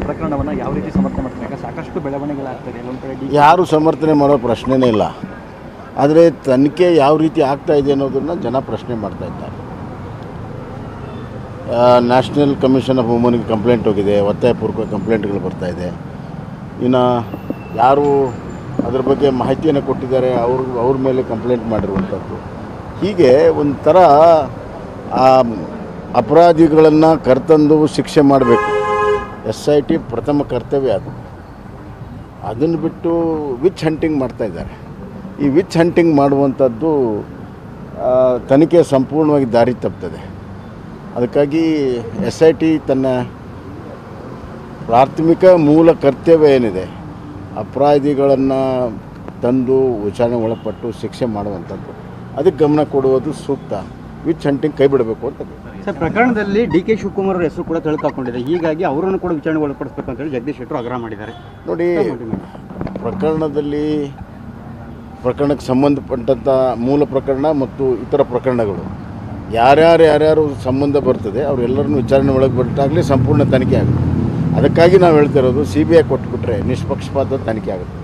ಪ್ರಕರಣವನ್ನು ಯಾವ ರೀತಿ ಸಮರ್ಥನೆ ಮಾಡ್ತಾರೆ? ಸಾಕಷ್ಟು ಬೆಳವಣಿಗೆಗಳಾಗ್ತದೆ ಎಲ್ಲೊಂದು ಕಡೆ. ಯಾರು ಸಮರ್ಥನೆ ಮಾಡೋ ಪ್ರಶ್ನೆನೇ ಇಲ್ಲ. ಆದರೆ ತನಿಖೆ ಯಾವ ರೀತಿ ಆಗ್ತಾ ಇದೆ ಅನ್ನೋದನ್ನು ಜನ ಪ್ರಶ್ನೆ ಮಾಡ್ತಾ ಇದ್ದಾರೆ. ನ್ಯಾಷನಲ್ ಕಮಿಷನ್ ಆಫ್ ವುಮನ್ಗೆ ಕಂಪ್ಲೇಂಟ್ ಹೋಗಿದೆ, ಒತ್ತಾಯಪೂರ್ವಕ ಕಂಪ್ಲೇಂಟ್ಗಳು ಬರ್ತಾಯಿದೆ. ಇನ್ನು ಯಾರು ಅದ್ರ ಬಗ್ಗೆ ಮಾಹಿತಿಯನ್ನು ಕೊಟ್ಟಿದ್ದಾರೆ ಅವ್ರ ಮೇಲೆ ಕಂಪ್ಲೇಂಟ್ ಮಾಡಿರುವಂಥದ್ದು. ಹೀಗೆ ಒಂಥರ ಅಪರಾಧಿಗಳನ್ನು ಕರ್ತಂದು ಶಿಕ್ಷೆ ಮಾಡಬೇಕು. SIT ಪ್ರಥಮ ಕರ್ತವ್ಯ ಅದು. ಅದನ್ನು ಬಿಟ್ಟು ವಿಚ್ ಹಂಟಿಂಗ್ ಮಾಡ್ತಾಯಿದ್ದಾರೆ. ಈ ವಿಚ್ ಹಂಟಿಂಗ್ ಮಾಡುವಂಥದ್ದು ತನಿಖೆ ಸಂಪೂರ್ಣವಾಗಿ ದಾರಿ ತಪ್ತದೆ. ಅದಕ್ಕಾಗಿ SIT ತನ್ನ ಪ್ರಾಥಮಿಕ ಮೂಲ ಕರ್ತವ್ಯ ಏನಿದೆ, ಅಪರಾಧಿಗಳನ್ನು ತಂದು ವಿಚಾರಣೆ ಒಳಪಟ್ಟು ಶಿಕ್ಷೆ ಮಾಡುವಂಥದ್ದು, ಅದಕ್ಕೆ ಗಮನ ಕೊಡುವುದು ಸೂಕ್ತ. ವಿಚ್ ಹಂಟಿಂಗ್ ಕೈ ಬಿಡಬೇಕು ಅಂತ. ಸರ್, ಪ್ರಕರಣದಲ್ಲಿ DK ಶಿವಕುಮಾರ್ ಅವರ ಹೆಸರು ಕೂಡ ತಳ್ಕಾಕೊಂಡಿದೆ. ಹೀಗಾಗಿ ಅವರನ್ನು ಕೂಡ ವಿಚಾರಣೆ ಒಳಪಡಿಸಬೇಕು ಅಂತೇಳಿ ಜಗದೀಶ್ ಶೆಟ್ಟರು ಆಗ್ರಹ ಮಾಡಿದ್ದಾರೆ. ನೋಡಿ, ಪ್ರಕರಣಕ್ಕೆ ಸಂಬಂಧಪಟ್ಟಂಥ ಮೂಲ ಪ್ರಕರಣ ಮತ್ತು ಇತರ ಪ್ರಕರಣಗಳು ಯಾರ್ಯಾರು ಸಂಬಂಧ ಬರ್ತದೆ ಅವರೆಲ್ಲರನ್ನೂ ವಿಚಾರಣೆ ಒಳಗೆ ಬಿಟ್ಟಾಗಲೇ ಸಂಪೂರ್ಣ ತನಿಖೆ ಆಗುತ್ತೆ. ಅದಕ್ಕಾಗಿ ನಾವು ಹೇಳ್ತಾ ಇರೋದು CBI ಕೊಟ್ಬಿಟ್ರೆ ನಿಷ್ಪಕ್ಷಪಾತ ತನಿಖೆ ಆಗುತ್ತೆ.